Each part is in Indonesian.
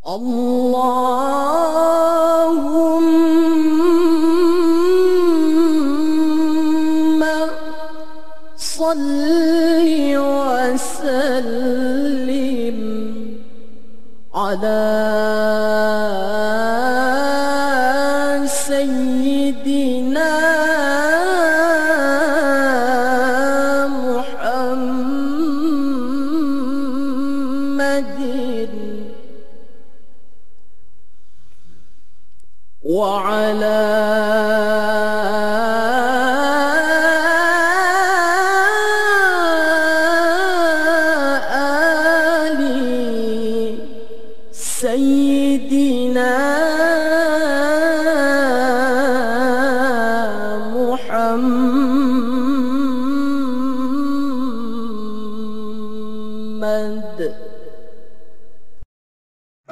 Allahumma salli wa sallim ala sayyidina وعلى آل سيدنا محمد.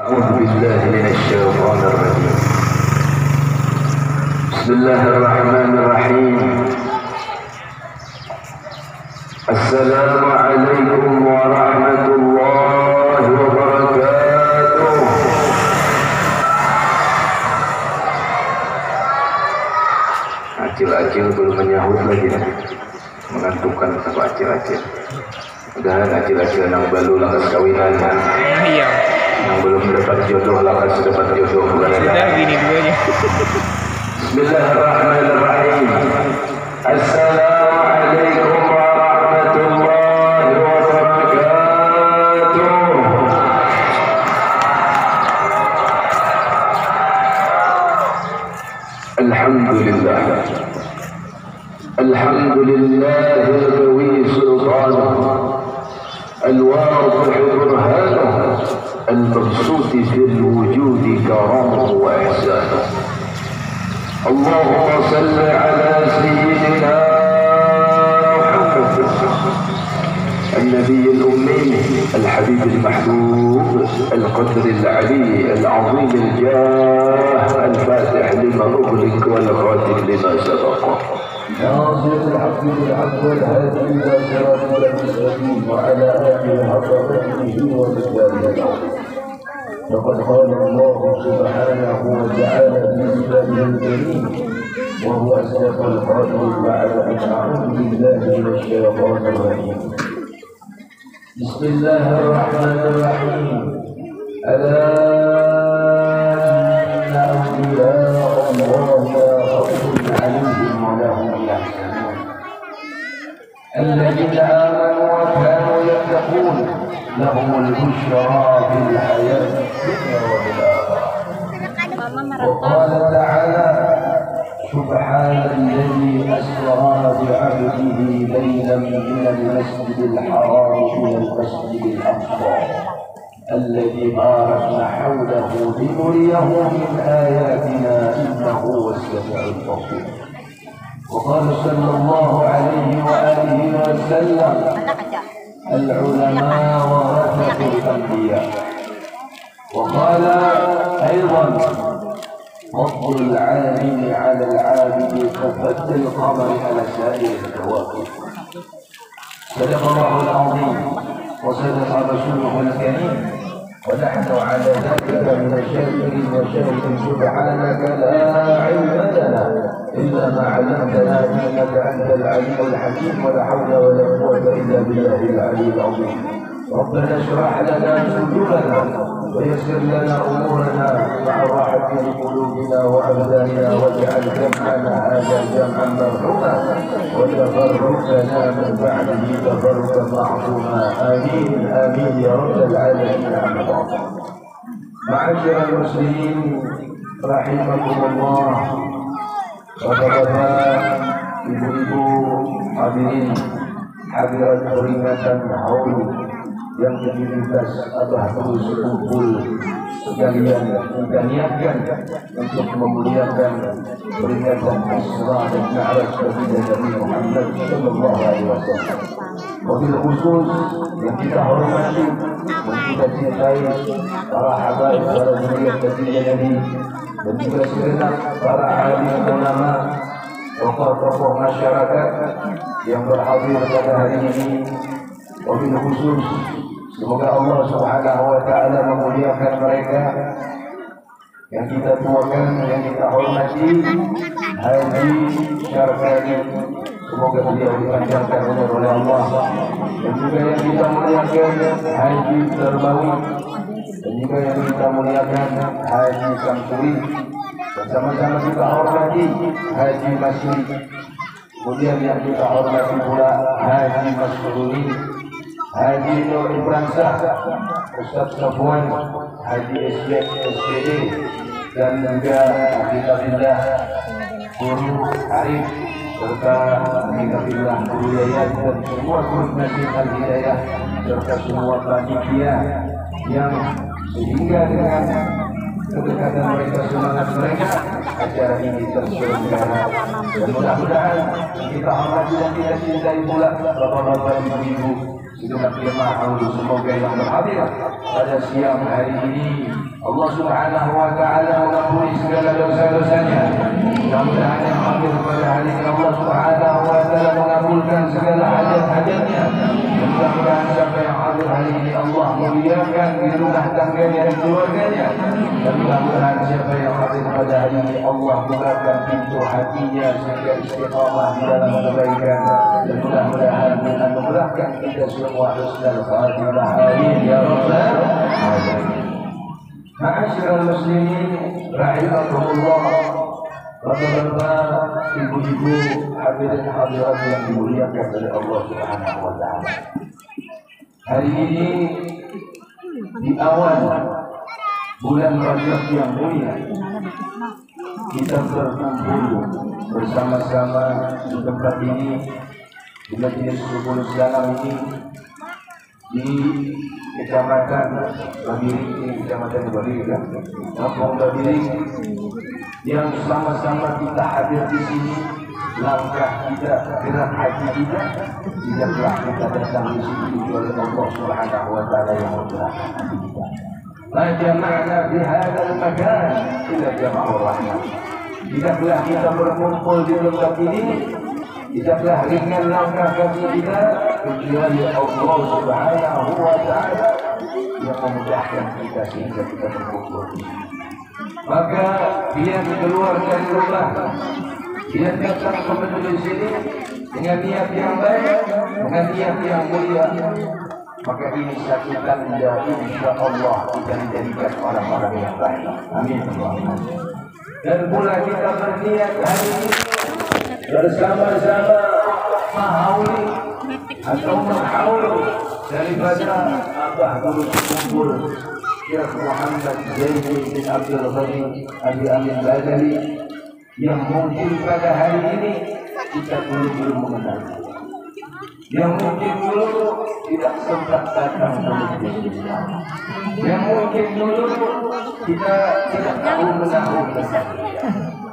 أعوذ بالله من الشيطان الرجيم. بسم الله الرحمن الرحيم. السلام عليكم ورحمة الله وبركاته. Acil-acil belum menyahut lagi, mengantukkan sama acil-acil. Mudah-mudahan acil-acil yang baru lakas kawinan, yang belum mendapat jodoh lakas dapat jodoh. Sudah gini duanya. Bismillahirrahmanirrahim. Assalamualaikum warahmatullahi wabarakatuh. Alhamdulillah. Alhamdulillah al-qawi sultanuh al-wadih burhanuh al-mabsut fil wujud karamuhu wa ihsanuh. اللهم صل على سيدنا محمد النبي الأمي الحبيب المحبوب القدر العلي العظيم الجاه الفاتح لما أغلق والخاتم لما سبق ناصر الحق بالحق والهادي إلى صراطك المستقيم وعلى آله وصحبه وسلم. لقد قال الله سبحانه وتعالى في كتابه الكريم وهو أصدق القائل بعد أن أعوذ بالله من الشيطان الرجيم. بسم الله الرحمن الرحيم. ألا إن أولياء الله لا خوف عليهم ولا هم يحزنون الذين آمنوا وكانوا يتقون لهم البشرى في الحياة الدنيا والآخرة. وقال تعالى سبحان الذي أسرى بعبده ليلا من المسجد الحرام إلى المسجد الأقصى الذي باركنا حوله لنريه من آياتنا إنه هو السميع البصير. وقال صلى الله عليه وآله وسلم العلماء ورثة الأنبياء. وقال أيضا فضل العالم على العابد كفضل القمر على سائر الكواكب. صدق الله العظيم وصدق رسوله الكريم ونحن على ذلك من الشاكرين والشاكرين. سبحانك لا علم لنا إلا ما علمتنا إنك أنت العليم الحكيم ولا حول ولا قوة إلا بالله العلي العظيم. ربنا اشرح لنا صدورنا ويسر لنا أمورنا مع راحة قلوبنا وأبداننا واجعل جمعنا هذا جمعا مرحوما وتفرقنا من بعده تفرقا معصوما. آمين آمين يا رب العالمين. معاشر المسلمين رحمكم الله. Bapak-bapak, ibu-ibu, hadirin hadirat peringatan haul yang dimintas Abah terus kumpul sekalian kita niatkan untuk memuliakan peringatan Isra dan Mi'raj Nabi Muhammad sallallahu alaihi wasallam. Wabil khusus yang kita hormati dan kita cintai para habaib, para zuriat baginda Nabi, dan juga segenap para alim ulama, tokoh-tokoh masyarakat yang berhadir pada hari ini. Wabil khusus Semoga Allah Subhanahu wa taala memuliakan mereka yang kita tuakan, yang kita hormati, Haji Syarkani. Semoga beliau dipanjangkan umur oleh Allah. Dan juga yang kita muliakan Haji Terbawi, dan juga yang kita muliakan Haji Samsuri. Dan sama-sama kita hormati Haji Masri. Kemudian yang kita hormati pula Haji Masruri, Haji Nur Ibransah, Ustaz Safwan, Haji SPD, dan juga Alhamdulillah Guru Arif, serta Alhamdulillah Guru Yayat, dan semua guru Masjid Al-Hidayah, serta semua panitia yang sehingga dengan kedekatan mereka, semangat mereka, acara ini terselenggara. Dan mudah-mudahan kita hormati dan kita cintai pula bapak-bapak ibu-ibu segenap jemaah haul, semoga yang berhadir pada siang hari ini Allah Subhanahu wa taala mengampuni segala dosa-dosanya. Mudah-mudahan yang hadir pada hari ini Allah Subhanahu wa taala mengabulkan segala hajat-hajatnya. Mudah-mudahan siapa yang hadir hari ini Allah muliakan di rumah tangganya dan keluarganya. Dan mudah-mudahan siapa yang hadir pada hari ini Allah bukakan pintu hatinya sehingga istiqamah di dalam kebaikan. Dan mudah-mudahan menganugerahkan kita semua husnul khatimah. Amin ya rabbal alamin. Ma'asyiral muslimin rahimakumullah. Bapak-bapak, ibu-ibu, hadirin hadirat yang dimuliakan oleh Allah Subhanahu wa taala. Hari ini di awal bulan Rajab yang mulia, kita berkumpul bersama-sama di tempat ini, di Majelis Subul Salam ini, di Kecamatan Babiri, Kecamatan Babiri, Kampung Babiri, yang sama-sama kita hadir di sini. Langkah kita, gerak hati kita, tidaklah kita datang di sini oleh Allah Subhanahu wa taala yang menggerakkan hati kita. La jama'na fi hadzal makan illa jama'ur rahmah. Tidaklah kita berkumpul di tempat ini, tidaklah ringan langkah kaki kita kecuali Allah Subhanahu wa taala yang memudahkan kita sehingga kita berkumpul. Maka dia keluar dari rumah, dia datang ke majelis ini dengan niat yang baik, dengan niat yang mulia. Maka ini satu tanda insya Allah kita dijadikan orang-orang yang baik. Amin. Dan pula kita berniat hari ini bersama-sama mahauli atau menghauli daripada Abah Guru Kumpul Syekh Muhammad Zaini bin Abdul Ghani Abi Amin Badali, yang mungkin pada hari ini kita belum mengenal, yang mungkin dulu tidak sempat datang ke masjid, yang mungkin dulu kita tidak tahu menahu tentang dia.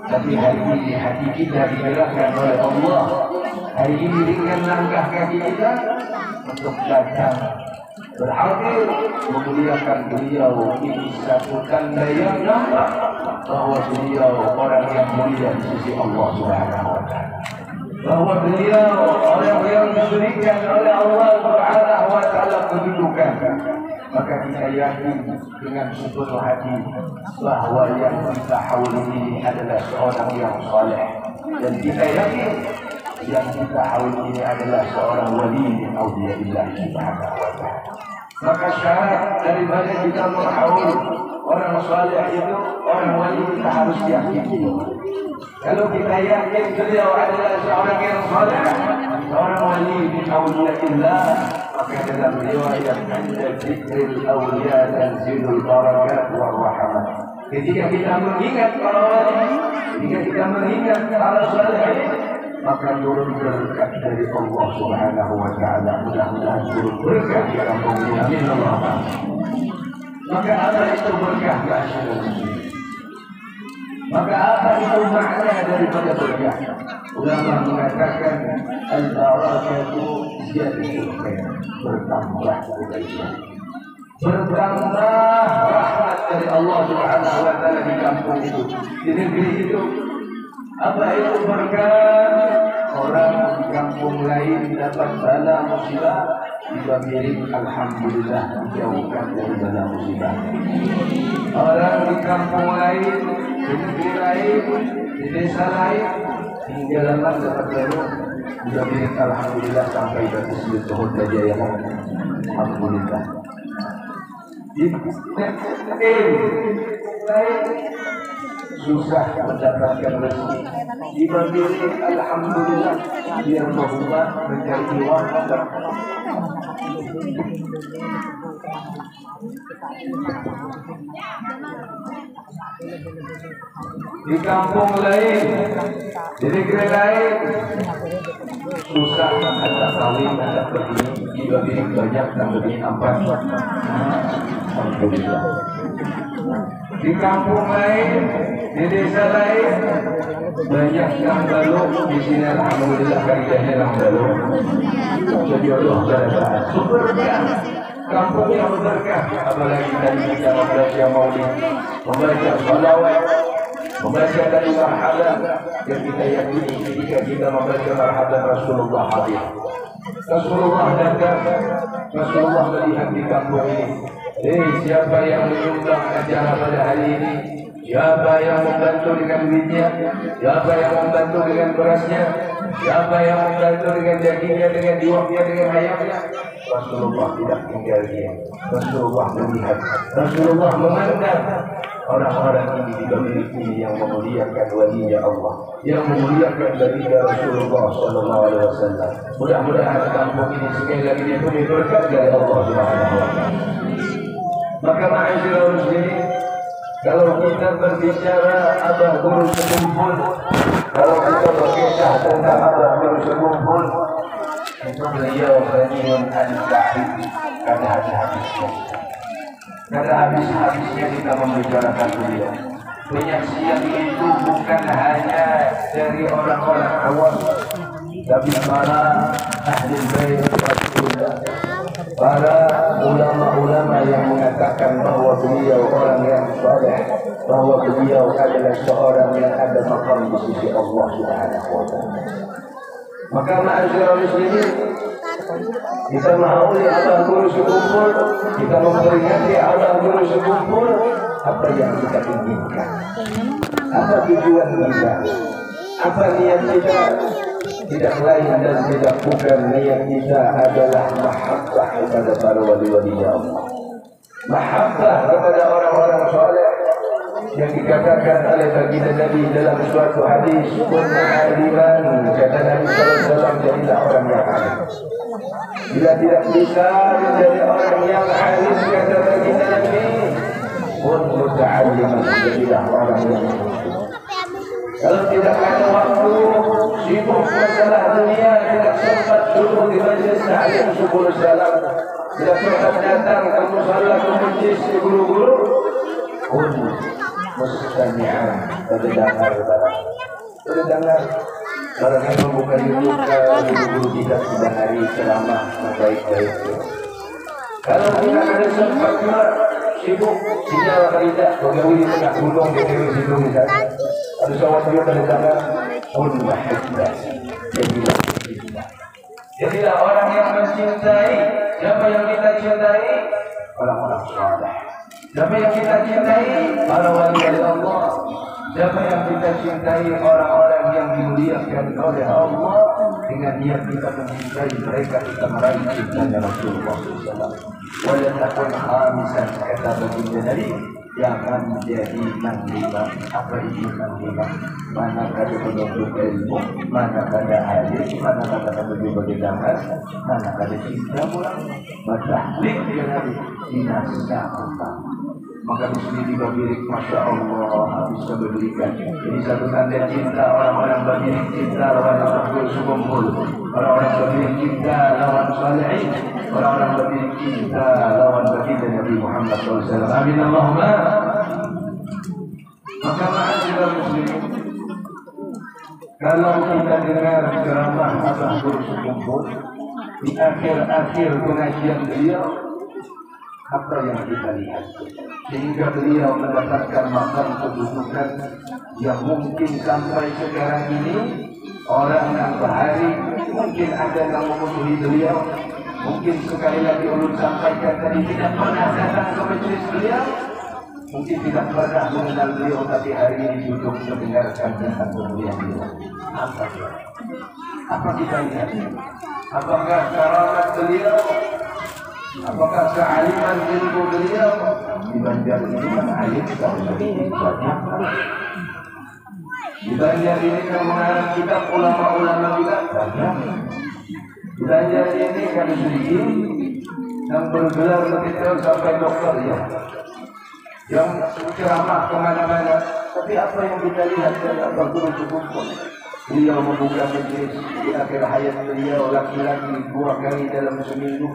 Tapi hari ini hati kita digerakkan oleh Allah. Hari ini ringan langkah kaki kita untuk datang berhadir memuliakan beliau. Ini satu tanda yang nampak bahwa beliau orang yang mulia di sisi Allah Subhanahu wa taala, bahwa beliau orang yang diberikan oleh Allah Subhanahu wa taala kedudukan. Maka kita yakin dengan sepenuh hati bahwa yang kita hauli ini adalah seorang yang saleh, dan kita yakin yang kita hauli ini adalah seorang wali min awliyaillah Subhanahu wa taala. Maka syarat daripada kita menghaul orang saleh itu, orang wali, kita harus yakin. Kalau kita yakin beliau adalah seorang yang saleh, seorang wali min awliyaillah, maka dalam riwayat ada zikrul awliya dan zilul barakat wa rahmah. Ketika kita mengingat para wali, ketika kita mengingat para saleh, maka turun berkat dari Allah Subhanahu wa taala. Mudah-mudahan turun berkah di kampung ini. Amin Allahumma. Maka apa itu berkah? Maka apa itu makna daripada berkah? Ulama mengatakan al-barakatu ziyadatul khair, bertambah kebaikan, bertambah rahmat dari Allah Subhanahu wa taala di kampung itu, di negeri itu. Apa itu berkah? Orang di kampung lain dapat bala musibah, Tiba miring alhamdulillah dijauhkan dari bala musibah. Orang di kampung lain, di negeri lain, di desa lain, hingga lama dapat baru tiba miring alhamdulillah sampai batas Tuhun Gajah yang alhamdulillah. Di lain susah mendapatkan rezeki. Tiba miring alhamdulillah yang berubah menjadi uang. Di kampung lain, di negeri lain, susah ada kawin, ada begini, tiba miring banyak dan begini empat. Alhamdulillah. Di kampung lain, di desa lain, banyak yang belum di sini alhamdulillah kaidahnya yang belum. Jadi Allah berkah, berkah. Kampung yang berkah, apalagi tadi kita membaca maulid, membaca salawat, membaca dari marhaban yang kita yakini ketika kita membaca marhaban Rasulullah hadir. Rasulullah datang, Rasulullah melihat di kampung ini. Siapa yang menyumbang acara pada hari ini? Siapa yang membantu dengan duitnya? Siapa yang membantu dengan berasnya? Siapa yang membantu dengan dagingnya, dengan diwaknya, dengan ayamnya? Rasulullah tidak tinggal diam. Rasulullah melihat, Rasulullah memandang orang-orang ini di balik ini yang memuliakan walinya Allah, yang memuliakan baginda Rasulullah Sallallahu Alaihi Wasallam. Mudah-mudahan kampung ini sekali lagi dipenuhi berkat dari Allah Subhanahu Wa Taala. Maka ma'asyiral muslimin, kalau kita berbicara Abah Guru Sekumpul, kalau kita berkisah tentang Abah Guru Sekumpul, itu beliau Ghaniun Al-Sa'id, kada habis-habisnya. Kada habis-habisnya kita membicarakan beliau. Penyaksian itu bukan hanya dari orang-orang awam, tapi para ahli bait Rasulullah, para ulama-ulama yang mengatakan bahwa beliau orang yang saleh, bahwa beliau adalah seorang yang ada maqam di sisi Allah Subhanahu wa taala. Maka ma'asyiral muslimin, kita mengawali Abah Guru Sekumpul, kita memperingati Abah Guru Sekumpul, apa yang kita inginkan, apa tujuan kita, apa niat kita. Tidak lain dan tidak bukan niat kita adalah mahabbah kepada para wali-wali Allah, mahabbah kepada orang-orang saleh yang dikatakan oleh baginda Nabi dalam suatu hadis, kunna aliman, kata Nabi SAW, jadilah orang yang alim. Bila tidak bisa menjadi orang yang alim, kata baginda Nabi, kun muta'alliman, jadilah orang yang kalau tidak ada waktu, sibuk masalah dunia, tidak sempat duduk di majlis ta'lim 10 salam, tidak sempat datang ke musalla, ke majlis, ke guru-guru, pun mustami'an, terdengar barang yang membuka YouTube, guru-guru tidak sedang hari ceramah baik-baik. Kalau kita ada sempat sibuk, sinyal tidak, bergawi di tengah gunung, di tengah situ misalnya, ada seorang dia terdengar pun mahabbah, jadilah orang yang mencintai. Siapa yang kita cintai? Orang-orang saleh. Siapa yang kita cintai? Para wali Allah. Siapa yang kita cintai? Orang-orang yang dimuliakan oleh Allah. Dengan niat kita mencintai mereka, kita meraih cintanya Rasulullah SAW. Walau takun khamisan, kata baginda Nabi, jangan menjadi manlima. Apa itu manlima? Mana kada penuntut ilmu, mana kada alim, mana kada penuntut bagaimana, mana kada cinta pula, matahlik yang Nabi dinasa apa. Maka di sini dibagirik, masya Allah, bisa berikan. Ini satu tanda cinta orang-orang bagirik cinta lawan orang Sekumpul, orang-orang bagirik cinta lawan salihin, orang-orang bagirik cinta lawan baginda Nabi Muhammad SAW. Amin Allahumma. Maka ma'asyiral muslimin, kalau kita dengar ceramah Abah Guru Sekumpul di akhir-akhir pengajian beliau, apa yang kita lihat? Sehingga beliau mendapatkan makam kedudukan yang mungkin sampai sekarang ini orang yang bahari mungkin ada yang memusuhi beliau, Mungkin sekali lagi ulun sampaikan tadi tidak pernah datang ke majelis beliau, mungkin tidak pernah mengenal beliau, tapi hari ini duduk mendengarkan tentang beliau. Apa kita lihat? Apakah karamat beliau? Apakah kealiman ilmu beliau? Di Banjar ini kan alim banyak. Di Banjar ini kan mengarang kitab ulama-ulama juga banyak. Di Banjar ini kan sedikit yang bergelar begitu sampai dokter ya, yang ceramah kemana-mana. Tapi apa yang kita lihat dari Abah Guru Cukup, beliau membuka majelis di akhir hayat beliau laki-laki 2 kali dalam seminggu,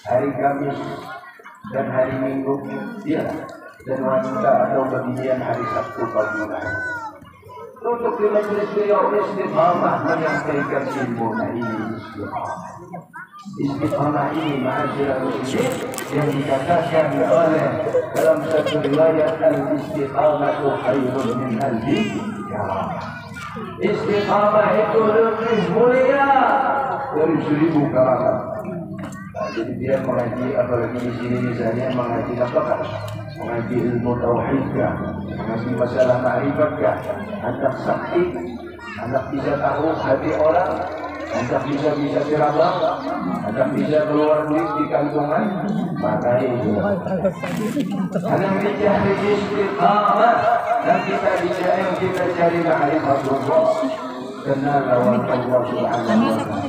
hari Kamis dan hari Minggu, ya, dan wanita atau bagian hari Sabtu pagi hari. Untuk di majelis beliau istiqamah menyampaikan ilmu ini istiqamah. Istiqamah ini ma'asyiral muslimin yang dikatakan oleh dalam satu riwayat al-istiqamatu khairun min alfi syarah. Istiqamah itu lebih mulia dari 1000 karamat. Jadi dia mengaji, apalagi di sini misalnya mengaji apakah? Mengaji ilmu tauhidkah, mengaji masalah ma'rifatkah, hendak sakti, hendak bisa tahu hati orang, hendak bisa dirabah, hendak bisa keluar duit di kantongan, maka itu hendak mencari istiqamah dan kita bisa yang kita cari ma'rifatullah, kenal lawan Allah Subhanahu wa ta'ala.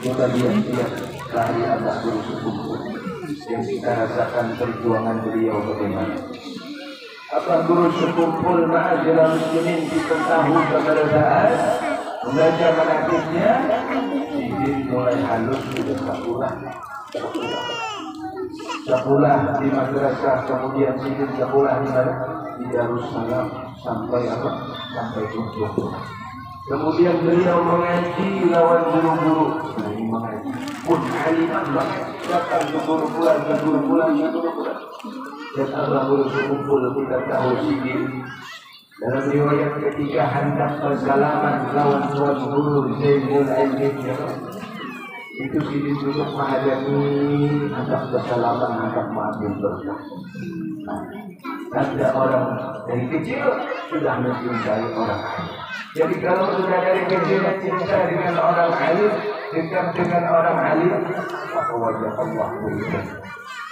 Coba lihat dari Abah Guru Cukup yang kita rasakan perjuangan beliau bagaimana. Abah Guru Cukup ma'asyiral muslimin kita tahu keberadaan, membaca manakibnya, sidin mulai halus sudah sekolah di madrasah, kemudian sidin sekolah di mana? Di Darussalam sampai apa? Sampai tujuh. Kemudian beliau mengaji lawan guru-guru, mengaji pun aliman banget, datang ke guru pulang. Dan Abah Guru Cukup kita tahu sidin dalam riwayat ketika hendak bersalaman lawan tuan guru Zainul Ilmi, itu sidin duduk menghadapi, hendak bersalaman, hendak mengambil berkah. Ada orang dari kecil sudah mencintai orang alim. Jadi kalau sudah dari kecil cinta dengan orang alim, dekat dengan orang alim, maka wajah Allah berikan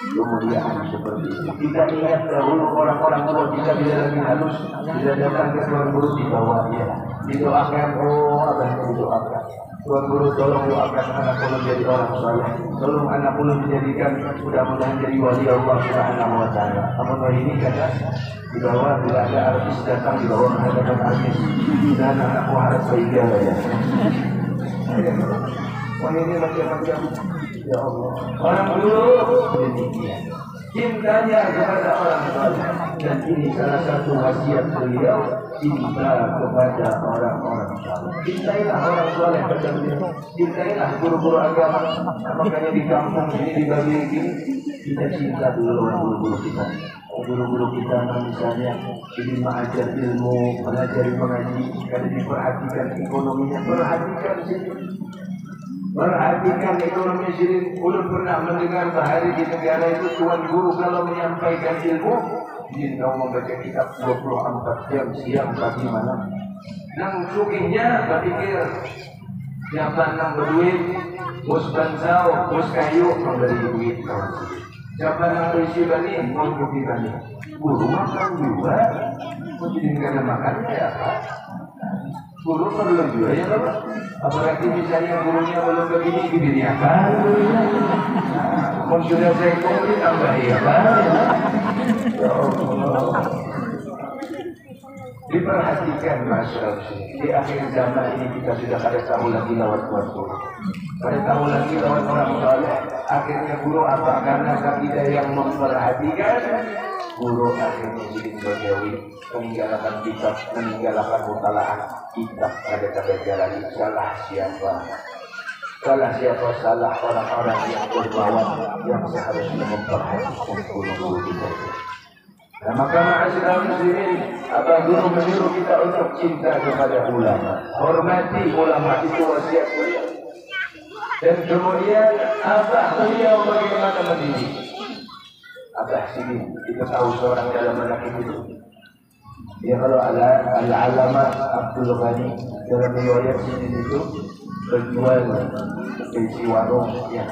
kemuliaan seperti itu. Kita ingat dahulu orang-orang tua kita bila lagi halus, bila datang ke tuan guru di bawah dia, didoakan, abah didoakan. Tuan guru tolong doakan anak ulun jadi orang saleh, tolong anak ulun dijadikan mudah-mudahan jadi wali Allah Subhanahu wa ta'ala. Namun hari ini kata di bawah bila ada artis datang, di bawah ada artis dan anakku harus bahagia ya. Wah ini macam-macam. Ya Allah, orang dulu demikian cintanya kepada orang saleh, dan ini salah satu wasiat beliau, cinta kepada orang-orang saleh. Cintailah orang saleh, cintailah guru-guru agama. Makanya di kampung ini dibagi begini, kita cinta dulu guru-guru kita. Guru-guru kita misalnya jadi mengajar ilmu, mengaji, kalau diperhatikan ekonominya, perhatikan ekonomi sendiri. Ulun pernah mendengar bahari di negara itu tuan guru kalau menyampaikan ilmu, izin kau membaca kitab 24 jam siang pagi malam. Nang sugihnya berpikir siapa nang berduit, bos bansau, bos kayu memberi duit kawan. Siapa nang berisi bani, mau kopi bani. Guru makan juga, jadi nggak ada makannya ya Pak. Guru perlu juga ya Pak. Apalagi misalnya gurunya belum begini apa? Mau sudah saya kopi tambah ya Pak. Ya Allah. Diperhatikan masyarakat. Di akhir zaman ini kita sudah pada tahu lagi lawan guru. Pada tahu lagi lawan orang saleh. Akhirnya guru apa? Karena tidak yang memperhatikan, guru akhirnya jadi berjauh, meninggalkan kitab, meninggalkan mutalaah kitab. Ada jalan salah siapa? Salah orang-orang yang berlawan, yang seharusnya memperhatikan guru-guru kita. Nah, maka ma'asyiral muslimin, Abah Guru menyuruh kita untuk cinta kepada ulama. Hormati ulama, itu wasiat beliau. Dan kemudian abah beliau bagaimana mendidik. Abah sini kita tahu seorang dalam anak itu. Dia kalau al-alama Abdul Ghani dalam riwayat sini itu berjual bensin warung ya,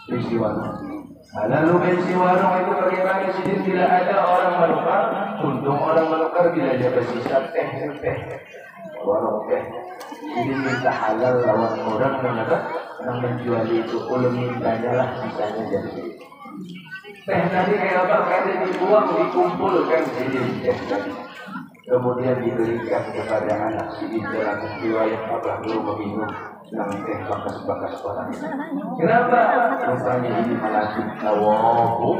bensin warung. Lalu bensin warung itu bagaimana sini tidak ada orang menukar, untung orang menukar bila dia bersisa teh warung teh. Jadi minta halal lawan orang yang menjual itu, kalau mintanya lah sisanya jadi. Teh tadi kayak apa? Kadang dibuang, dikumpulkan jadi teh. Kemudian diberikan kepada anak sidin dalam riwayat Abah belum meminum yang teh bakas-bakas orang. Kenapa? Rupanya ini melatih tawadhu,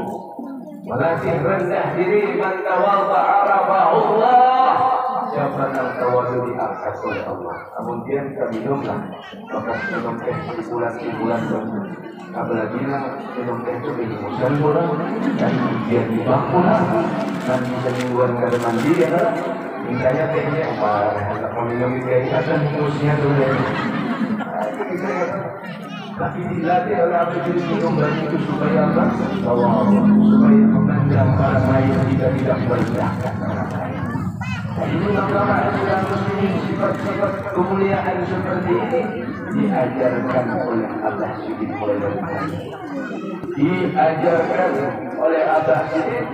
melatih rendah diri. Man tawadha arafahullah. Siapa yang tawadhu diangkat oleh Allah. Kemudian kami minumlah bakas minum teh bulan-bulan. Apalagi minum teh itu ini musan orang dan dia dibakulah dan bisa mingguan kada mandi ya kan. Mintanya tehnya apa? Kalau minum dia ada musnya dulu ya. Tapi dilatih oleh apa jadi minum lagi itu supaya apa? Supaya memandang para lain tidak berjahat. Ini nama Islam Muslim sifat-sifat kemuliaan seperti ini diajarkan oleh Allah Siddiq mulai dari tadi. Diajarkan oleh Allah Siddiq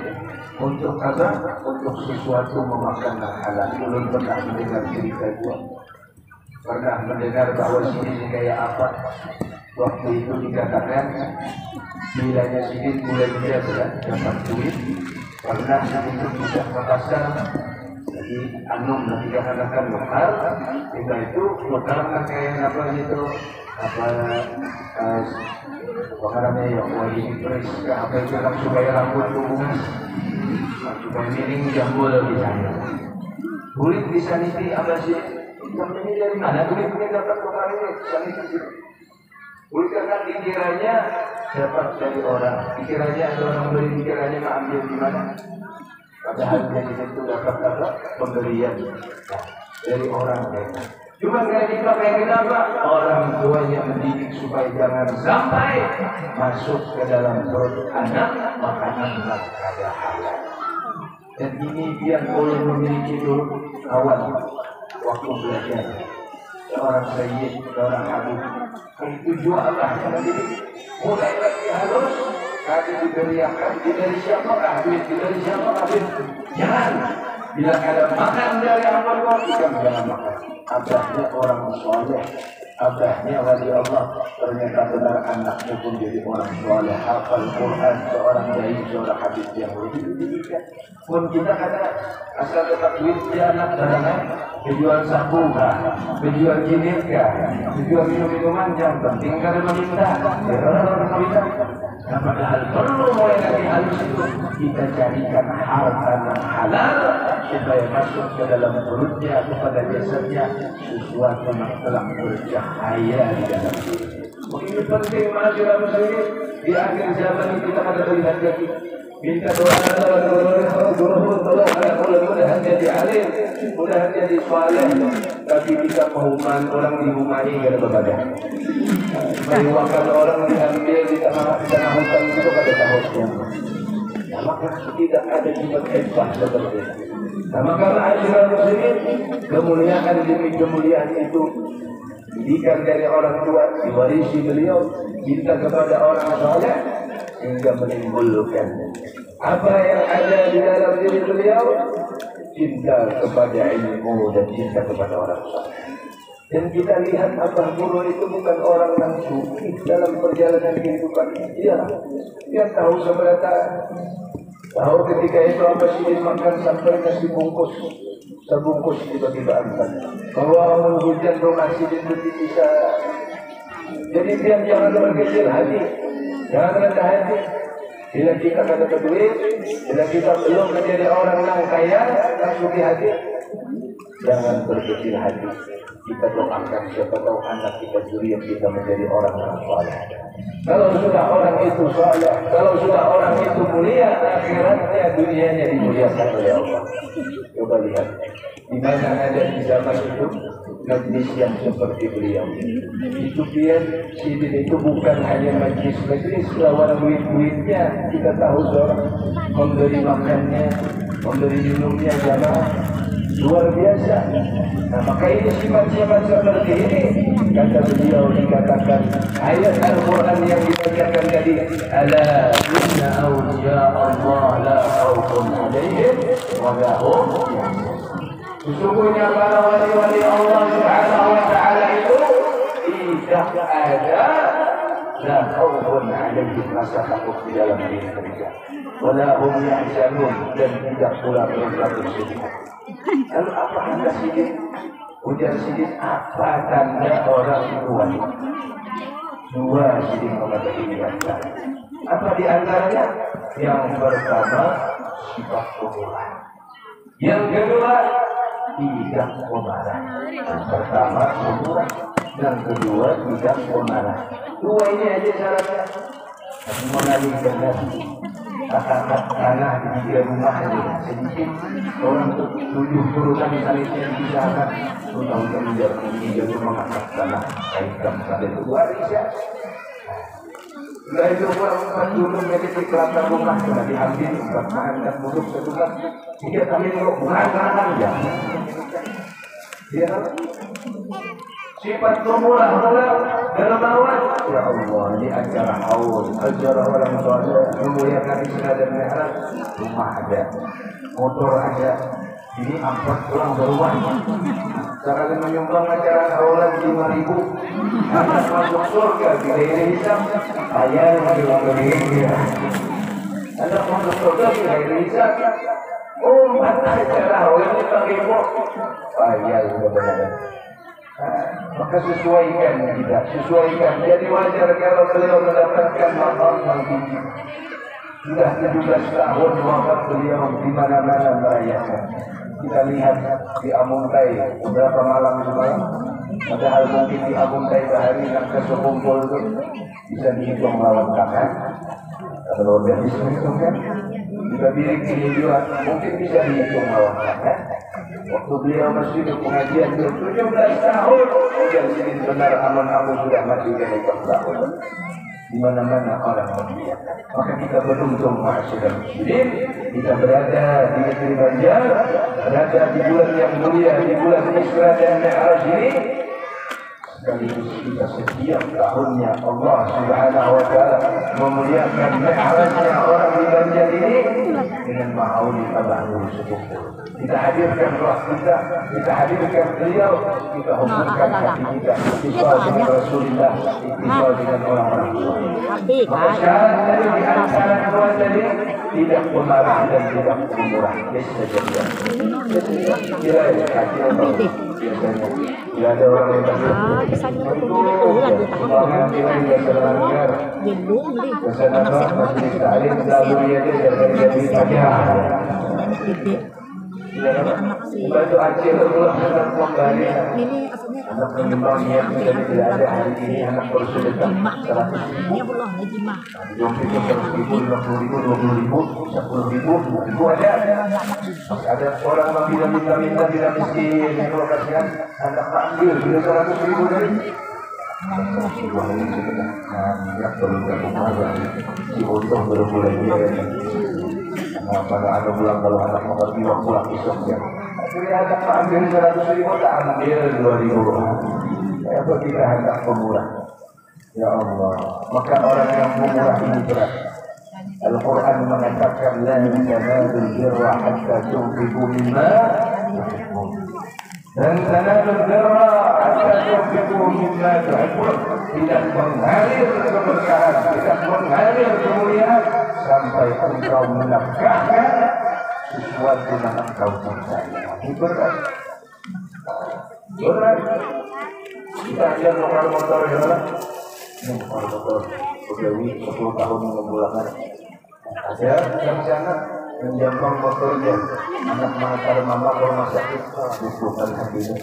untuk apa? Untuk sesuatu memakan halal. Belum pernah mendengar cerita itu. Pernah mendengar bahwa Siddiq kayak apa? Waktu itu dikatakan bilanya Siddiq mulai dia dapat duit. Pernah itu bisa Makassar. Jadi anum nanti katakan lokal, kita itu lokal kan kayak apa itu apa namanya ya wajib pres apa itu kan supaya rambut bungas, supaya miring jambul di sana. Kulit di saniti apa sih? Ini dari mana? Kulit dapat lokal ini saniti sih. Kulit kan dikiranya dapat dari orang, dikiranya ada orang beli, dikiranya ambil di mana? Padahal dia itu dapat pemberian dari orang lain. Cuma nggak dipakai kenapa? Orang tuanya mendidik supaya jangan sampai masuk ke dalam perut anak makanan yang kada halal. Dan ini dia boleh memiliki dulu kawan waktu belajar. Seorang sayyid, seorang habib. Itu juga Allah yang mendidik. Mulai lagi halus. Kami diberiakan, dari siapakah duit, dari siapakah duit? Jangan. Bila ada makan dari Allah, kita jangan makan. Abahnya orang soleh, abahnya wali Allah. Ternyata benar anaknya pun jadi orang soleh, hafal Quran, seorang dai, seorang habib yang lebih didikan. Pun kita kata asal tetap duit dia anak darangan, berjual sabu kah, berjual jinir kah, berjual minum-minuman jangan penting kada meminta. Nah, padahal perlu mulai dari halus itu kita carikan harta yang halal supaya masuk ke dalam perutnya kepada jasadnya sesuatu yang telah bercahaya di dalam diri. Ini penting masyarakat muslim di akhir zaman ini kita ada melihat lagi. Minta doa mudah-mudahan jadi alim, mudah jadi saleh, tapi kita mahuman orang dihumani gara berbeda. Meriwakan orang diambil di tengah hutan itu pada tahunnya. Nah, maka tidak ada sifat hebat seperti itu. Nah, maka ajaran muslimin kemuliaan demi kemuliaan itu didikan dari orang tua, diwarisi beliau, minta kepada orang saleh hingga menimbulkan apa yang ada di dalam diri beliau, cinta kepada ilmu dan cinta kepada orang saleh. Dan kita lihat Abah Guru itu bukan orang yang sufi dalam perjalanan kehidupan. Dia tahu seberapa. Tahu ketika itu Abah Sidin makan sampai nasi bungkus, sebungkus tiba-tiba angkat. Bahwa hujan rumah Sidin itu bisa. Jadi dia jangan berkecil hati, jangan rendah hati. Bila kita kada duit, bila kita belum menjadi orang yang kaya, tak suki hati. Jangan berkecil hati. Kita doakan siapa tahu anak kita zuriat kita menjadi orang yang saleh. Kalau sudah orang itu saleh, kalau sudah orang itu mulia, akhiratnya dunianya dimuliakan oleh Allah. Coba lihat di mana ada di zaman itu majlis yang seperti beliau. Itu biar sidin itu bukan hanya majlis lawan duit-duitnya. Kita tahu seorang memberi makannya, memberi minumnya jamaah luar biasa. Nah, maka ini sifat-sifat seperti ini kata beliau dikatakan ayat Al-Quran yang dibacakan tadi, ala inna awliya Allah la khawfun alaihim wa la hum yahzanun. Sesungguhnya para wali-wali Allah Subhanahu wa taala itu tidak ada la khawfun alaihim, rasa takut di dalam diri mereka, wa la hum yahzanun, dan tidak pula mereka bersedih. Lalu apa tanda sidik? Ujar sidik, apa tanda orang tua? Dua sidik kepada dirinya. Apa di antaranya? Yang pertama, sifat pemurah. Yang kedua, tidak pemarah. Yang pertama, pemurah. Yang kedua, tidak pemarah. Dua ini aja syaratnya. Tapi mengalihkan lagi. Kata-kata tanah di tiga rumah sedikit orang untuk 7 turunan misalnya dipisahkan utang-utang menjadi mengangkat tanah kaitkan sampai itu hari saja. Setelah itu orang 4 turun dari latar rumah sudah diambil 4 bahan dan buruk setukar 3 kali bukan ya. Sifat pemurah dermawan. Ya Allah, ini acara haul, acara orang soleh memuliakan Islam dan Mi'raj. Rumah ada, motor ada, ini angkot pulang ke rumah. Sekarang menyumbang acara haulan 5.000, anak masuk surga bila hisab. Ayah lagi begini, anak masuk surga bila hisab. Oh, acara haulan 5.000. Ayah benar-benar. Maka sesuaikan kita, sesuaikan. Jadi wajar kalau beliau mendapatkan maqam yang tinggi. Sudah 17 tahun wafat beliau di mana-mana merayakan. Kita lihat di Amuntai beberapa malam semalam. Padahal mungkin di Amuntai sehari yang kesekumpul itu bisa dihitung lawan tangan. Kalau udah dihitung kan, juga bilik ini juga mungkin bisa dihitung lawan tangan. Waktu beliau masih di pengajian 17 tahun, dan sini benar aman-aman sudah mati dari tahun. Di mana-mana orang mulia. Maka kita beruntung ma'asyiral muslimin, kita berada di negeri Banjar, berada di bulan yang mulia, di bulan Isra dan Mi'raj ini. Sekaligus kita setiap tahunnya Allah Subhanahu wa taala memuliakan Mi'rajnya orang di Banjar ini dengan maulid tabahrul sepupu. Kita hadirkan roh kita hadirkan beliau, kita hubungkan hati kita istifal dengan Rasulullah, istifal dengan orang-orang tua. Maka syarat dari di antara dua tadi tidak pemarah dan tidak pemurah. Biasanya kira-kira hati Allah biasanya tidak ada orang yang Bantu Aceh pulang dengan kembali. Anak penyumbangnya menjadi tidak ada hari ini, anak bersedekah 100.000. Jom itu 100.000, 50.000, 20.000, 10.000, 10.000 ada. Ada orang yang minta tidak miskin, dikasihkan anak takdir bila 100.000 dari. Wah ini sedekah. Ya perlu berbuat. Si untung berbulan dia. Pada ada bulan kalau anak mengerti waktu pulang esoknya. Akhirnya anak ambil 100.000 tak ambil 2.000. Apa kita hendak pemurah? Ya Allah. Maka orang yang pemurah ini berat. Al-Quran mengatakan la tanalul birra hatta tunfiqu mimma tuhibbun. Dan tanalul birra hatta tunfiqu mimma tuhibbun. Tidak mengalir keberkahan, tidak mengalir kemuliaan sampai engkau menafkahkan sesuatu yang engkau cintai. Ini berat. Berat. Kita lihat motor ya lah. Ini motor Begawi 10 tahun mengumpulkan. Ada yang sana menjambang motornya, anak mengantar mama ke rumah sakit, bukan hati itu.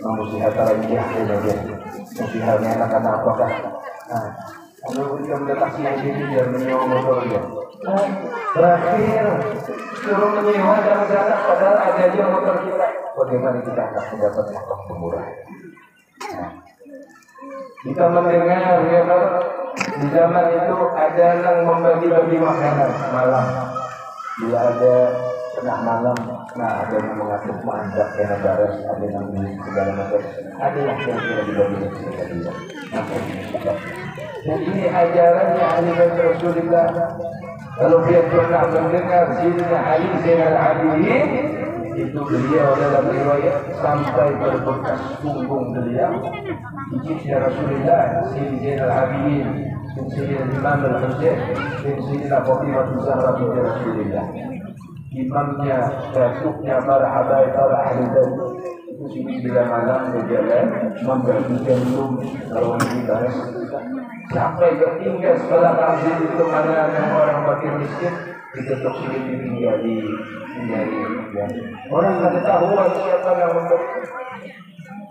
Musihat lagi dia, musihatnya anak-anak apakah? Nah, kalau kita mendeteksi yang ini dia menyewa motornya. Terakhir suruh menyewa dalam sana padahal ada aja motor kita. Bagaimana kita akan mendapat motor murah? Nah, kita mendengar ya kan, di zaman itu ada yang membagi-bagi makanan malam. Dia ada tengah malam, nah ada yang mengatur mandak yang baras, ada yang beli segala macam, ada yang kira-kira dibagi segala dia. Dan ini ajarannya ahli bait Rasulullah. Kalau dia pernah mendengar Sayyidina Ali Zainal Abidin, itu beliau dalam riwayat sampai berbekas punggung beliau. Hijibnya Rasulullah Sayyidina Zainal Abidin, Sayyidina Imam Al-Husain, Sayyidina Fatimah Zahra binti Rasulullah. Imamnya, datuknya para habaib, para ahli bait itu bila malam berjalan membagikan minum kalau ini baras sampai bertinggal setelah masjid itu mana yang orang fakir miskin diketuk sulit ditinggal di orang tidak tahu siapa yang memberi.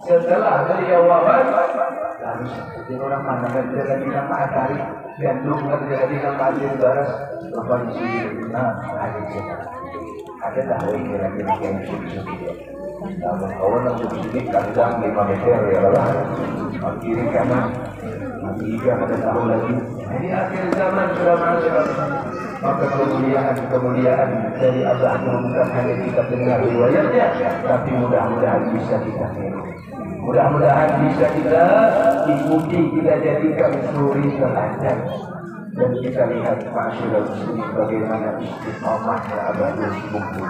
Setelah beliau wafat lalu seperti orang mana kerja lagi nama Atari gandum kerja lagi nama Adil Baras berapa di ada tahu ini lagi yang namun kawan yang sedikit kandang 5 meter ya lah kiri kanan nanti ada tahu lagi. Jadi akhir zaman sudah masuk maka kemuliaan dari Allah bukan hanya kita dengar riwayatnya, tapi mudah-mudahan bisa kita ikuti, kita jadikan suri teladan. Dan kita lihat masyarakat muslim bagaimana istiqamahnya Abadul Bukti,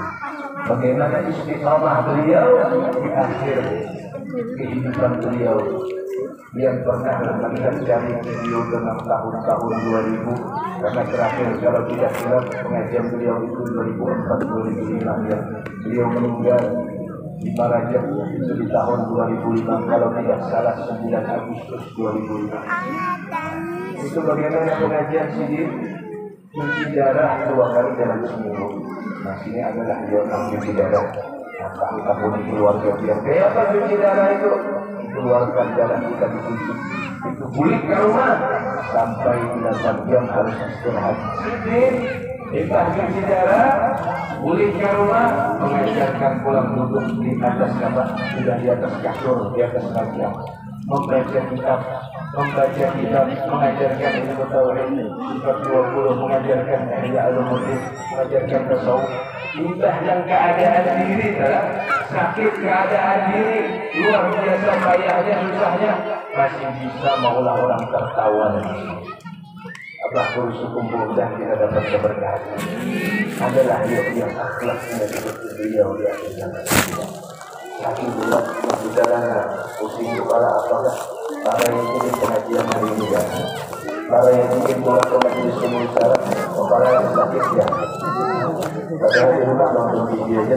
bagaimana istiqamah beliau di akhir kehidupan beliau yang pernah melihat dari video dalam tahun 2000 karena terakhir kalau tidak salah pengajian beliau itu 2004-2005 yang beliau meninggal di Rajab itu di tahun 2005 kalau tidak salah 9 Agustus 2005. Itu bagaimana pengajian sendiri cuci darah 2 kali dalam seminggu. Nah sini adalah dia cuci darah. Nah tahun keluarga dia kayak apa cuci darah itu? Keluarkan darah kita dicuci. Itu pulih ke rumah sampai 8 jam harus istirahat. Kita cuci darah, pulih ke rumah, mengajarkan pulang duduk di atas kapal, sudah di atas kasur, di atas ranjang, membaca kitab, mengajarkan ilmu tauhid, sifat 20 mengajarkan ihya ulumuddin, mengajarkan tasawuf. Limbah dan keadaan diri, sakit keadaan diri, luar biasa payahnya, susahnya, masih bisa maulah orang tertawa dan Allah bersyukur dan kita dapat keberkahan. Adalah yang akhlaknya seperti beliau di akhir zaman. Saking bulat berjalan pusing kepala apakah para yang ingin pengajian hari ini ya, para yang ingin pulang ke majelis umum syarat, para yang sakit ya. Padahal di rumah nonton video aja,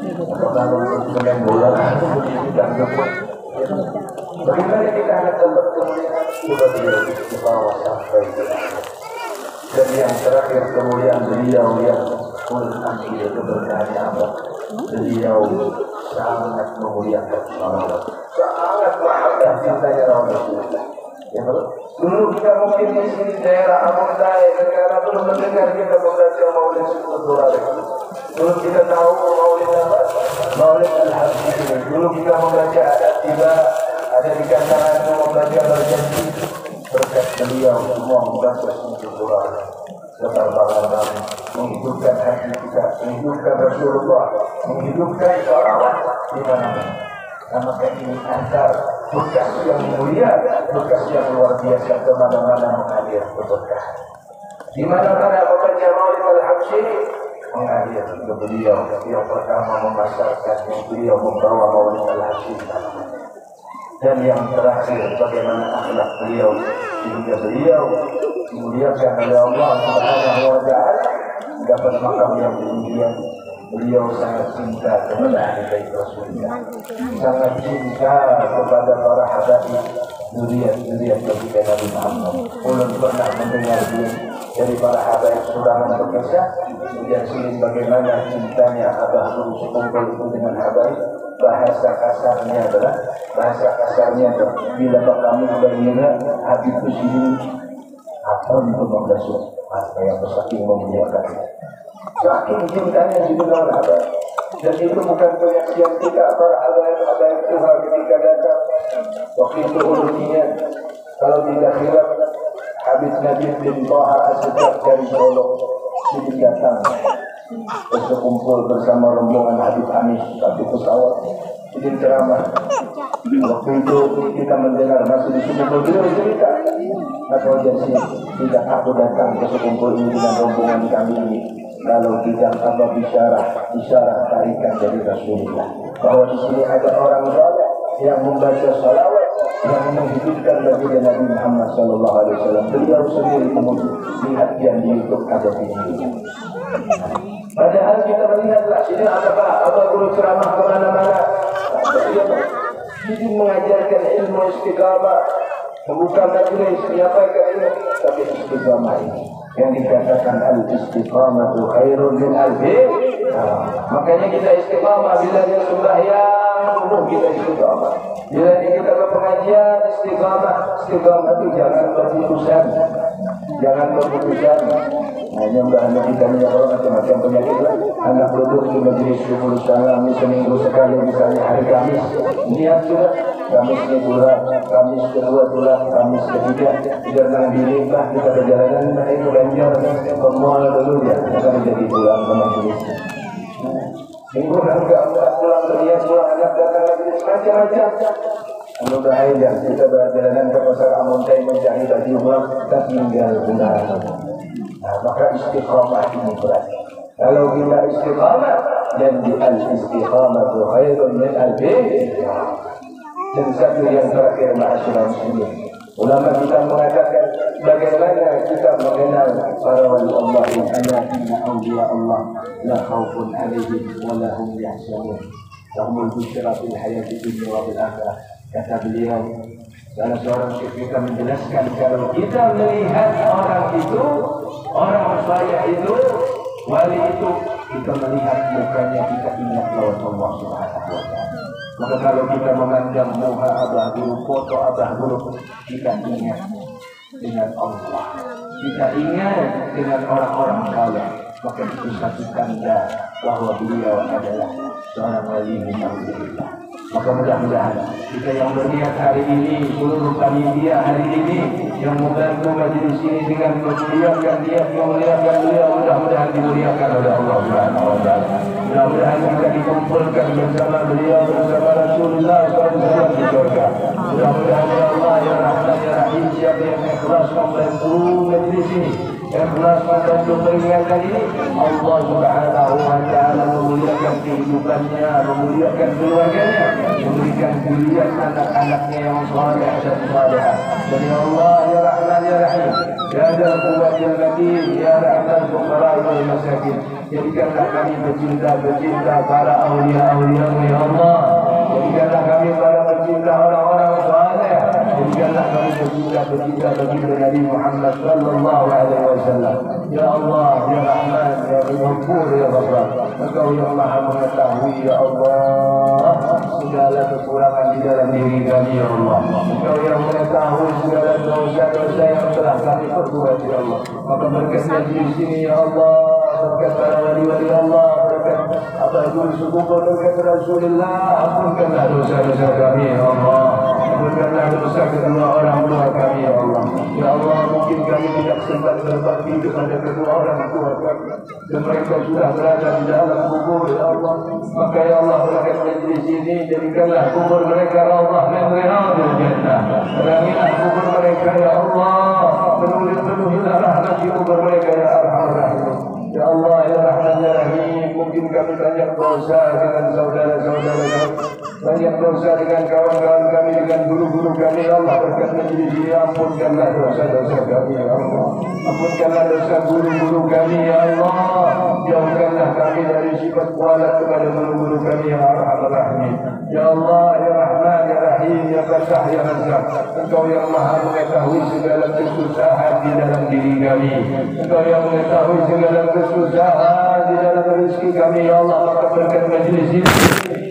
apakah nonton main bola, tidak cukup. Bagaimana kita akan dapat kemuliaan coba beliau di bawah sampai dan yang terakhir kemuliaan beliau yang mengambil keberkahannya apa? Beliau sangat memuliakan salawat, sangat mahabbah cintanya Rasulullah. Ya, dulu kita mungkin di sini daerah Ambon Dae, negara belum mendengar kita membaca Maulid Sultan. Dulu kita tahu Maulid apa? Maulid Al-Habib. Dulu kita membaca tiba ada di kantoran membaca berjanji berkat beliau semua membaca Sultan. Setelah menghidupkan hati kita, menghidupkan Rasulullah, menghidupkan salawat di mana-mana. Maka ini antar bekas yang mulia, bekas yang luar biasa kemana-mana mengalir berkah. Di mana-mana membaca Maulid Al-Habsyi mengalir ke beliau yang pertama memasarkan, yang beliau membawa Maulid Al-Habsyi. Dan yang terakhir bagaimana akhlak beliau sehingga beliau dimuliakan oleh Allah Subhanahu wa taala dapat makam yang demikian. Beliau sangat cinta kepada ahli bait Rasulullah, sangat cinta kepada para habaib zuriat Nabi Muhammad. Ulun pernah mendengar dia dari para habaib Sulaman Bekesah. Kemudian silin bagaimana cintanya Abah Guru sekumpul itu dengan habaib. Bahasa kasarnya adalah bila kami mengira Habib itu silin apa untuk membasuh apa yang saking memuliakan, saking cintanya dengan habaib. Dan itu bukan penyaksian kita para habaib Tuhan ketika datang. Waktu itu ulunya kalau tidak hilaf Habib Nabi bin Toha As-Sejak dari Solo itu datang berkumpul bersama rombongan Habib Anis satu pesawat izin ceramah. Waktu itu kita mendengar masih di sekumpul beliau cerita atau jadi tidak aku datang ke sekumpul ini dengan rombongan kami ini kalau tidak apa bisyarah tarikan dari Rasulullah bahwa di sini ada orang saleh yang membaca salawat yang menghidupkan bagi Nabi Muhammad Sallallahu Alaihi Wasallam. Beliau sendiri kemudian lihat yang di YouTube ada di sini. Padahal kita melihatlah sini apakah Abah Guru ceramah kemana-mana. Jadi mengajarkan ilmu istiqamah, membuka majelis, menyampaikan ilmu, tapi istiqamah ini yang dikatakan al-istiqamah itu khairun min al-bi'. Makanya kita istiqamah bila dia sembahyang, kita istiqamah. Bila kita ke pengajian, istiqamah itu jangan berputusan. Hanya bahan kita ini kalau macam-macam penyakit lah. Anak duduk di majelis 10 salam seminggu sekali, misalnya hari Kamis. Niat sudah Kamis kedua, Kamis kedua, Kamis ketiga. Jangan dilimpah kita perjalanan itu ganjar semua dulu ya. Akan jadi pulang ke majelis. Minggu enggak pulang beliau pulang anak datang majelis macam-macam. Mudah-mudahan kita berjalanan ke pasar Amuntai mencari baju uang, kita tinggal pulang. Maka istiqamah ini berat. Kalau kita istiqamah dan di al-istiqamah itu khairun min al-bi'. Dan satu yang terakhir ma'asyiral muslimin. Ulama kita mengatakan bagaimana kita mengenal para wali Allah yang inna awliya Allah la khaufun 'alaihim wa la hum yahzanun. Lahumul busyra fil hayati dunya wa fil akhirah. Kata beliau, salah seorang ketika menjelaskan kalau kita melihat orang itu, orang saleh itu, wali itu, kita melihat mukanya kita ingat lawan Allah Subhanahu wa taala. Maka kalau kita memandang muka Abah Guru, foto Abah Guru, kita ingat dengan Allah. Kita ingat dengan orang-orang saleh. Maka itu satu tanda bahwa beliau adalah seorang wali min Allah. Maka mudah-mudahan kita yang berniat hari ini, seluruh panitia hari ini yang membantu majelis ini dengan memuliakan dia, memuliakan beliau, mudah-mudahan dimuliakan oleh Allah Subhanahu wa taala. Mudah-mudahan kita dikumpulkan bersama beliau, bersama Rasulullah SAW di surga. Mudah-mudahan ya Allah ya Rahman ya Rahim, siapa yang ikhlas membantu majelis ini, ikhlas membantu peringatan ini, Allah Subhanahu wa taala memuliakan kehidupannya, memuliakan keluarganya, memberikan zuriat anak-anaknya yang saleh dan salehah. Dan ya Allah ya Rahman ya Rahim, ya Dzal Quwwati wal Matin, ya Rahman fuqara wal masakin, jadikanlah kami bercinta para aulia-auliamu ya Allah. Jadikanlah kami para pecinta orang-orang saleh. Jadikanlah kami bercinta bagi Nabi Muhammad sallallahu alaihi wasallam. Ya Allah ya Rahman ya Ghafur ya Ghaffar, Engkau yang Maha mengetahui ya Allah segala kekurangan di dalam diri kami ya Allah. Engkau yang mengetahui segala dosa-dosa yang telah kami perbuat ya Allah. Maka berkatnya di sini ya Allah, berkat para wali-wali Allah, berkat Abah Guru sekumpul, berkat Rasulullah, ampunkanlah dosa-dosa kami ya Allah. Ampunkanlah dosa kedua orang tua kami ya Allah. Ya Allah, mungkin kami tidak sempat berbakti kepada kedua orang tua kami dan mereka sudah berada di dalam kubur ya Allah. Maka ya Allah, berkat majlis ini jadikanlah kubur mereka raudhah min riyadil jannah. Perangilah kubur mereka ya Allah, penuhilah rahmat di kubur mereka ya Arhamar Rahimin. Ya Allah ya Rahman ya Rahim, mungkin kami banyak dosa dengan saudara-saudara kami. banyak dosa dengan kawan-kawan kami, dengan guru-guru kami. Ya Allah, berkat majelis ini ampunkanlah dosa-dosa kami. Ya Allah, ampunkanlah dosa guru-guru kami. Ya Allah, jauhkanlah kami dari sifat kualat kepada guru-guru kami. Ya Arhamar Rahimin. Ya Allah, Ya Rahman, Ya Rahim, Ya Fatah, Ya Razzaq. Engkau yang maha mengetahui segala kesusahan di dalam diri kami. Engkau yang mengetahui segala kesusahan di dalam rezeki kami. Ya Allah, maka berkat majelis ini,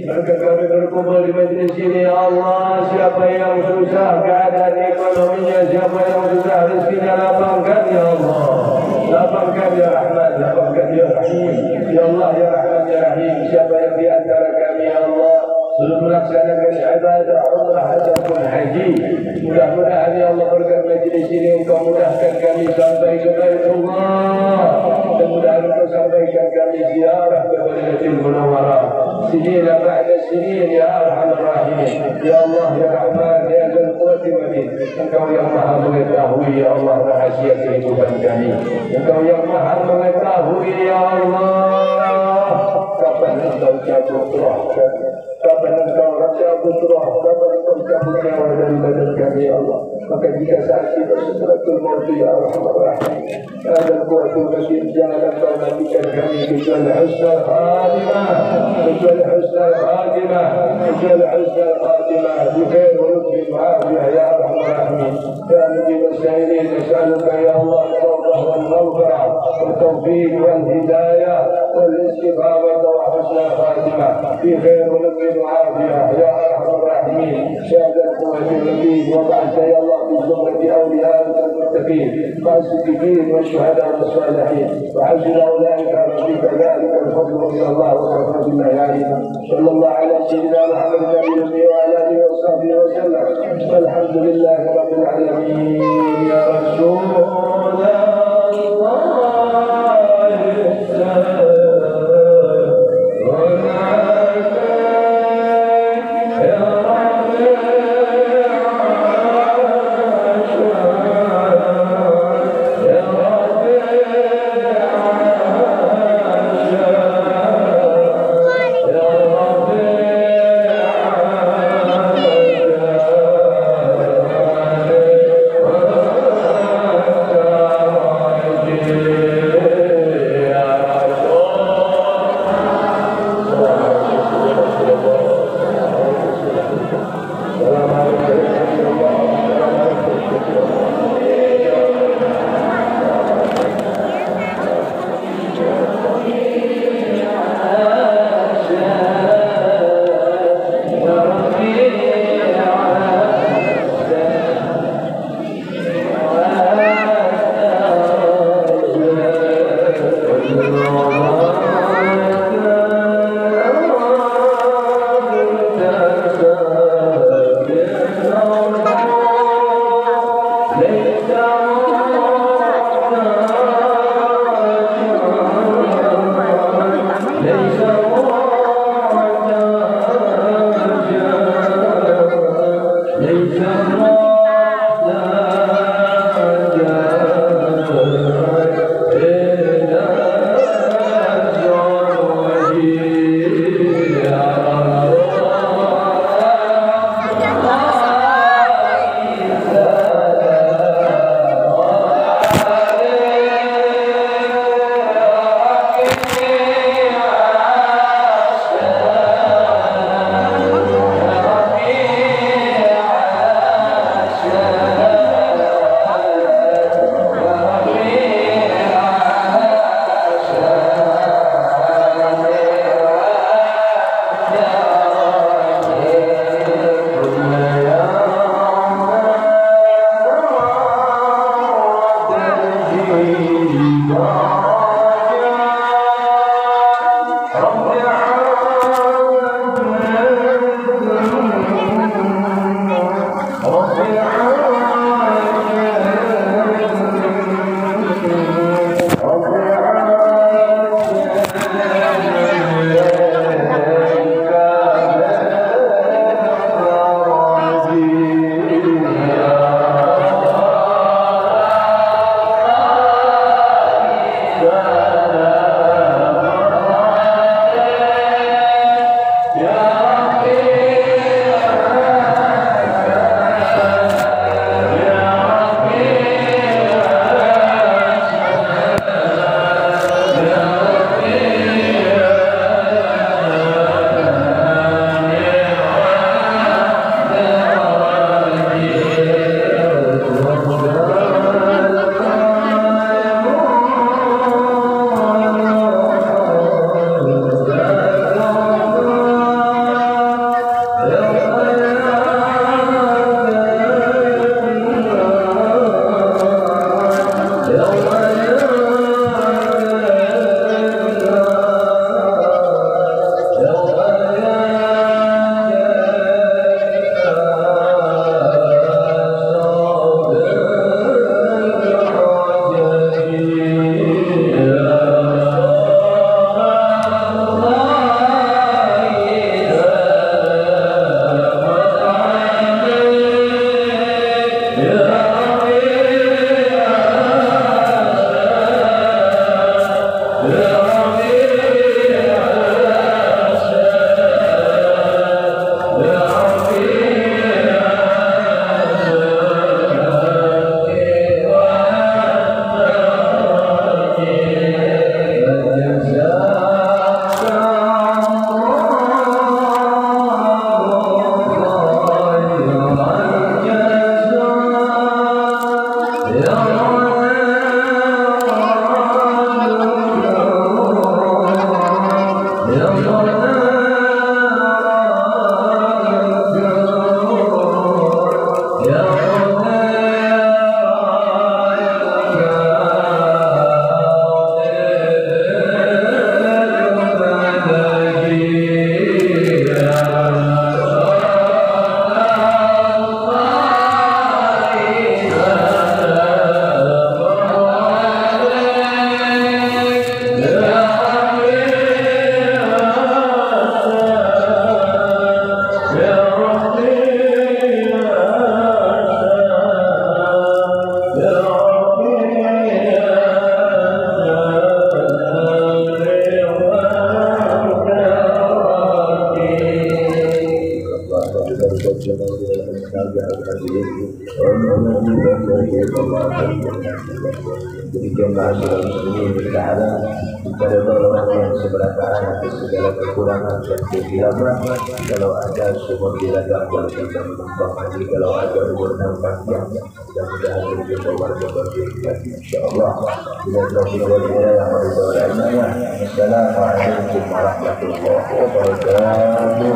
berkat kami berkumpul di majelis ini. Ya Allah, siapa yang susah keadaan ekonominya, siapa yang susah rezekinya, lapangkan. Ya Allah, lapangkan. Ya Rahman, lapangkan. Ya Rahim. Ya Allah, Ya Rahman, Ya Rahim. Siapa yang di antara kami, Ya Allah, belum melaksanakan ibadah umrah ataupun haji, mudah-mudahan Ya Allah berkat majelis ini Engkau mudahkan kami sampai ke Baitullah, dan mudah-mudahan Engkau sampaikan kami ziarah ke Madinatul Munawwarah sinin ba'da sinin. Ya Arhamar Rahimin. Ya Allah, Ya Rahman, Ya Dzal Quwwati Matin. Engkau yang maha mengetahui Ya Allah rahasia kehidupan kami. Engkau yang maha mengetahui Ya Allah kapan Engkau cabut roh kami, kapan Engkau cabut roh, kapan Engkau cabut nyawa dari badan kami. Ya Allah, maka jika saat kita sekeratul maut Ya Arhamar Rahimin, dan kuatul matin, jangan Engkau matikan kami kecuali husnul khatimah, kecuali husnul khatimah, kecuali husnul khatimah bi khair wa lutfin wa afiyah. Ya Arhamar Rahimin. Ya mujib as-sa'ilin, nas'aluka Ya Allah at-tawbah wal maghfirah wal tawfiq wal hidayah wal istiqamah wa husnul khatimah bi khair wa lutfin wa afiyah. Ya Arhamar Rahimin. Ya Dzal Quwwati Matin, wa ba'da Ya Allah bi zumrati awliyaika al-muttaqin wa as-siddiqin wa shuhada wa salihin wa hasuna ulaika rafiqa. Dzalika al-fadlu min Allah wa kafa billahi alima. Sallallahu ala sayyidina Muhammad nabiyyina wa ala alihi wa sahbihi wa sallam. Alhamdulillahi rabbil alamin. Ya Rasulullah Ya Rabbi Demikianlah saudara muslimin bertaala kepada orang yang seberatan atas segala kekurangan dan kehilangan. Kalau ada sumur di ladang kalau kita menumpang haji, kalau ada umur nampak yang mudah-mudahan kita warga berjaya insyaAllah. Bila taufiq wal hidayah wa ridha wal inayah. Assalamualaikum warahmatullahi wabarakatuh.